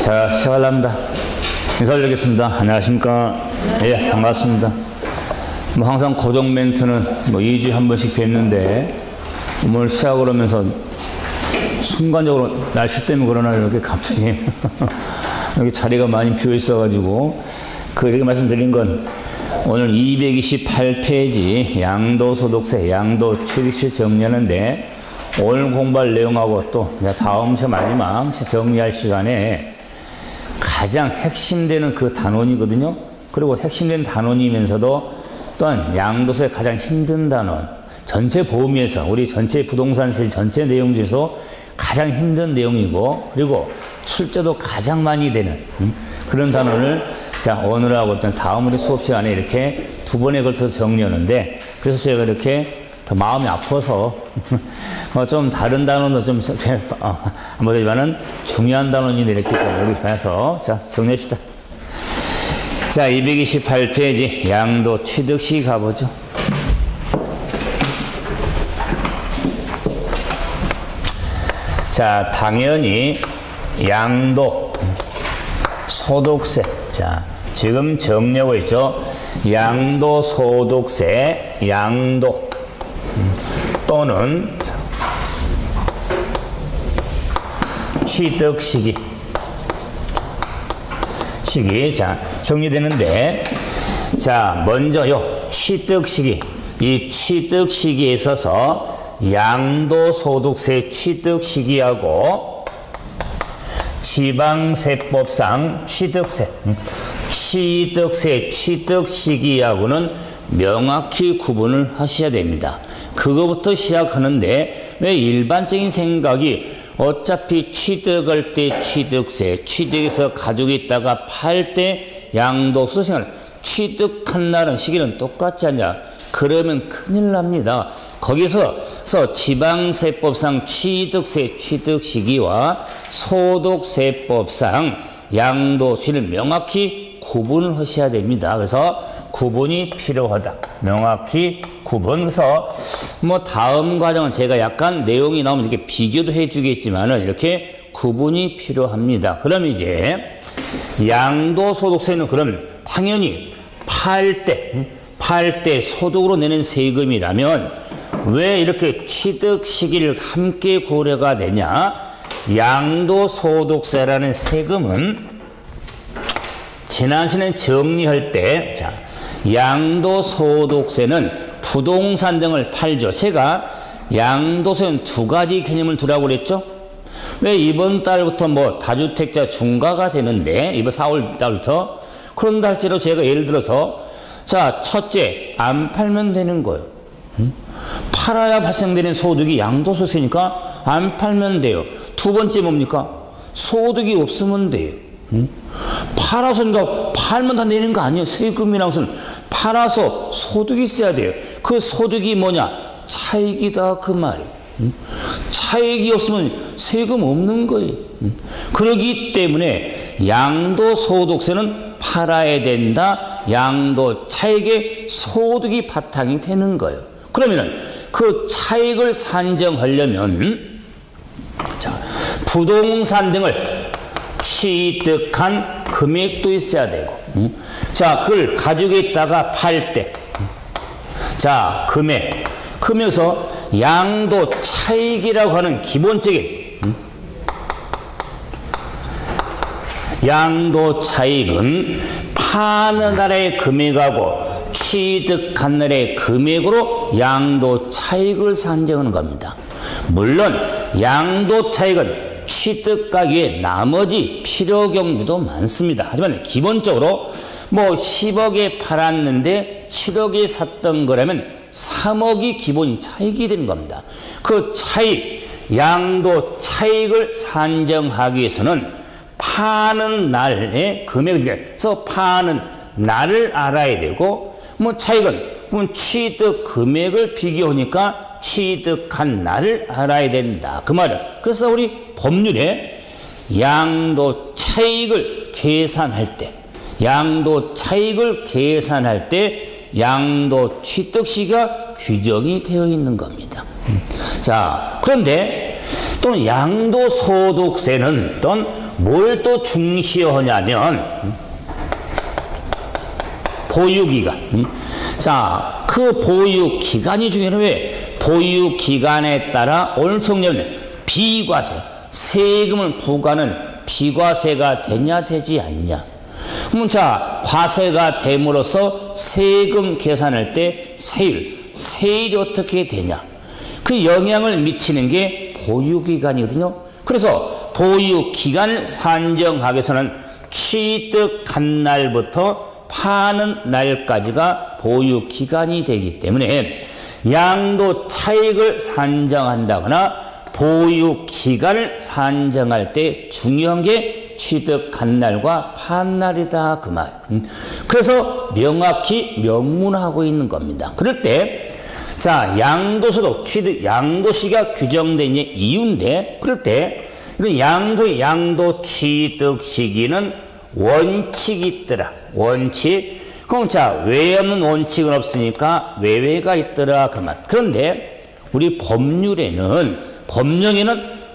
자, 시작하려합니다. 인사 올리겠습니다. 안녕하십니까. 예, 반갑습니다. 뭐 항상 고정 멘트는 뭐 2주에 한 번씩 뵙는데 오늘 시작을 하면서 순간적으로 날씨 때문에 그러나 이렇게 갑자기 여기 자리가 많이 비어 있어가지고 이렇게 말씀드린 건 오늘 228페이지 양도소득세, 양도취득세 정리하는데 오늘 공부할 내용하고 또 다음 시간 마지막 정리할 시간에 가장 핵심되는 그 단원이거든요. 그리고 핵심된 단원이면서도 또한 양도세의 가장 힘든 단원, 전체 보험에서 우리 전체 부동산세 전체 내용 중에서 가장 힘든 내용이고, 그리고 출제도 가장 많이 되는 그런 단원을 자, 오늘하고 다음 우리 수업 시간에 이렇게 두 번에 걸쳐서 정리하는데, 그래서 제가 이렇게 더 마음이 아파서 좀 다른 단원도 좀 한번 되지만은 중요한 단원인데 이렇게 좀 여기 봐서 자, 정리합시다. 자, 228페이지 양도 취득시 가보죠. 자, 당연히 양도 소득세. 자, 지금 정리하고 있죠. 양도소득세, 양도 또는 취득시기. 자, 정리되는데, 자, 먼저 요 취득시기. 이 취득시기에 있어서 양도소득세 취득시기하고 지방세법상 취득시기하고는 명확히 구분을 하셔야 됩니다. 그거부터 시작하는데, 왜 일반적인 생각이 어차피 취득할 때 취득세, 취득해서 가지고 있다가 팔 때 양도소득세를 취득한 날은 시기는 똑같지 않냐? 그러면 큰일 납니다. 거기서 지방세법상 취득세 취득시기와 소득세법상 양도시를 명확히 구분을 하셔야 됩니다. 그래서 구분이 필요하다. 명확히 구분. 그래서 뭐 다음 과정은 제가 약간 내용이 나오면 이렇게 비교도 해주겠지만은 이렇게 구분이 필요합니다. 그럼 이제 양도소득세는 그럼 당연히 팔 때 소득으로 내는 세금이라면 왜 이렇게 취득 시기를 함께 고려가 되냐? 양도소득세라는 세금은 지난 시간에 정리할 때, 자, 양도소득세는 부동산 등을 팔죠. 제가 양도세는 두 가지 개념을 두라고 그랬죠? 왜 이번 달부터 뭐 다주택자 중과가 되는데, 이번 4월 달부터, 그런다 할지라도 제가 예를 들어서, 자, 첫째, 안 팔면 되는 거예요. 팔아야 발생되는 소득이 양도소득세니까 안 팔면 돼요. 두 번째 뭡니까? 소득이 없으면 돼요. 팔아서 팔면 다 내는 거 아니에요. 세금이라는 것은 팔아서 소득이 있어야 돼요. 그 소득이 뭐냐? 차익이다 그 말이에요. 차익이 없으면 세금 없는 거예요. 그렇기 때문에 양도소득세는 팔아야 된다. 양도 차익의 소득이 바탕이 되는 거예요. 그러면은 그 차익을 산정하려면 자, 부동산 등을 취득한 금액도 있어야 되고, 자, 그걸 가지고 있다가 팔 때, 자, 금액에서 양도 차익이라고 하는 기본적인 양도 차익은 파는 날의 금액하고 취득한 날의 금액으로 양도 차익을 산정하는 겁니다. 물론 양도 차익은 취득가격의 나머지 필요 경우도 많습니다. 하지만 기본적으로 뭐 10억에 팔았는데 7억에 샀던 거라면 3억이 기본 차익이 되는 겁니다. 그 차익, 양도 차익을 산정하기 위해서는 파는 날의 금액에서 파는 날을 알아야 되고, 뭐 차익은 취득 금액을 비교하니까 취득한 날을 알아야 된다 그 말이에요. 그래서 우리 법률에 양도 차익을 계산할 때 양도 취득 시기가 규정이 되어 있는 겁니다. 자, 그런데 또는 양도소득세는 또는 뭘 또 중시하냐면 보유기간. 자, 그 보유기간이 중요해요. 왜? 보유기간에 따라 오늘 정리하면 비과세, 세금을 부과하는 비과세가 되냐 되지 않냐. 그럼 자, 과세가 됨으로써 세금 계산할 때 세율이 어떻게 되냐. 그 영향을 미치는 게 보유기간이거든요. 그래서 보유기간을 산정하기 위해서는 취득한 날부터 파는 날까지가 보유기간이 되기 때문에 양도 차익을 산정한다거나 보유기간을 산정할 때 중요한 게 취득한 날과 판 날이다 그 말. 그래서 명확히 명문하고 있는 겁니다. 그럴 때 자, 양도소득, 취득, 양도시가 규정된 이유인데, 그럴 때, 양도 취득 시기는 원칙이 있더라. 원칙. 그럼 자, 외 없는 원칙은 없으니까 외외가 있더라. 그 말. 그런데, 우리 법령에는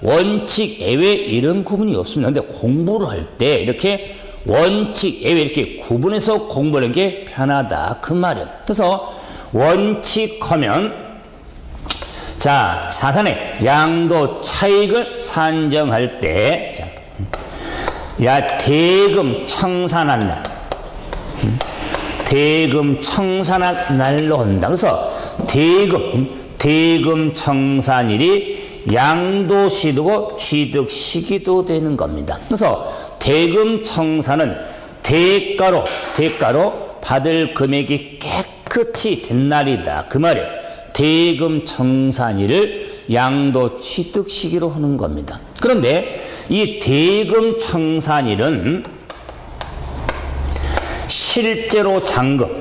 원칙, 예외 이런 구분이 없습니다. 근데 공부를 할 때 이렇게 원칙, 예외 이렇게 구분해서 공부하는 게 편하다. 그 말이에요. 그래서, 원칙하면 자, 자산의 양도 차익을 산정할 때 자, 대금 청산한 날 대금 청산한 날로 한다. 그래서 대금 청산일이 양도시도고 취득 시기도 되는 겁니다. 그래서 대금 청산은 대가로 받을 금액이 깨끗이 된 날이다. 그 말이에요. 대금 청산일을 양도 취득 시기로 하는 겁니다. 그런데 이 대금 청산일은 실제로 잔금을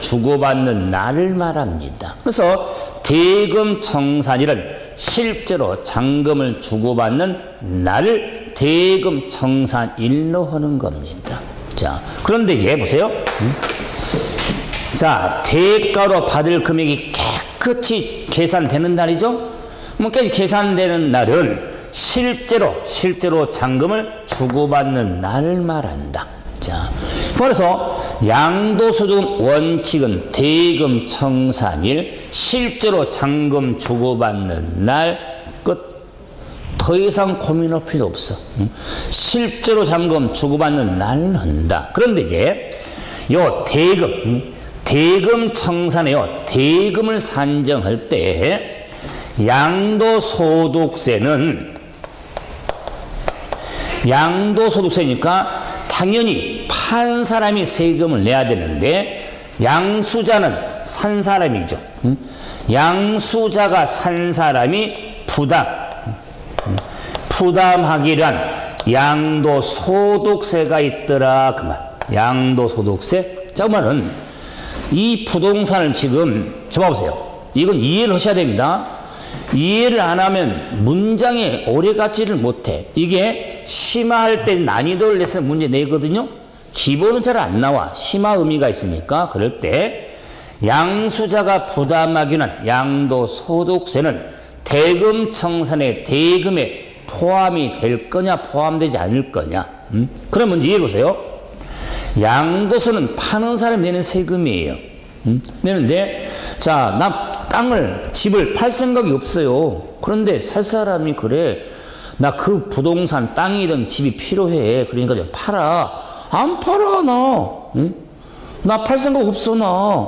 주고받는 날을 말합니다. 그래서 대금 청산일은 실제로 잔금을 주고받는 날을 대금 청산일로 하는 겁니다. 자, 그런데 이제 보세요. 자, 대가로 받을 금액이 깨끗이 계산되는 날이죠. 뭐 깨끗이 계산되는 날은 실제로 잔금을 주고받는 날을 말한다. 자, 그래서 양도소득 원칙은 대금 청산일, 실제로 잔금 주고받는 날 끝. 더 이상 고민할 필요 없어. 실제로 잔금 주고받는 날은 한다. 그런데 이제 요 대금 청산에요. 대금을 산정할 때 양도소득세니까 당연히 판 사람이 세금을 내야 되는데 양수자는 산 사람이죠. 양수자가 산 사람이 부담하기란 양도소득세가 있더라 그 말. 양도소득세. 자, 그 말은 이 부동산을 지금 봐보세요. 이건 이해를 하셔야 됩니다. 이해를 안 하면 문장에 오래 가지를 못해. 이게 심화할 때 난이도를 내서 문제 내거든요. 기본은 잘 안 나와. 심화 의미가 있으니까. 그럴 때 양수자가 부담하기는 양도소득세는 대금 청산의 대금에 포함이 될 거냐 포함되지 않을 거냐. 그러면 이해해 보세요. 양도세는 파는 사람이 내는 세금이에요. 내는데 자, 나 집을 팔 생각이 없어요. 그런데 살 사람이 그래. 나 그 부동산 땅이든 집이 필요해. 그러니까 좀 팔아. 안 팔아 나. 나 팔 생각 없어 나.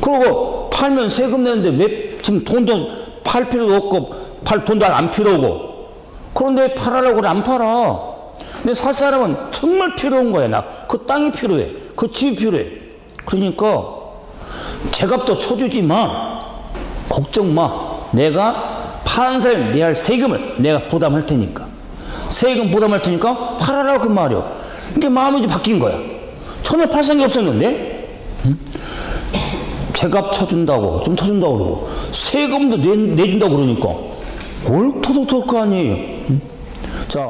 그리고 팔면 세금 내는데 왜 지금 돈도 팔 필요도 없고 돈도 안 필요하고. 그런데 팔으려고 그래. 안 팔아. 근데 살 사람은 정말 필요한 거야. 나 그 땅이 필요해. 그 집이 필요해. 그러니까 제값도 쳐주지 마. 걱정 마. 내가 파는 사람이 내야 할 세금을 내가 부담할 테니까. 세금 부담할 테니까 팔아라 그 말이야. 이게 마음이 이제 바뀐 거야. 처음에 팔 생각이 없었는데 제값 쳐준다고 좀 쳐준다고 그러고 세금도 내준다고 그러니까 뭘 터득할 거 아니에요. 자,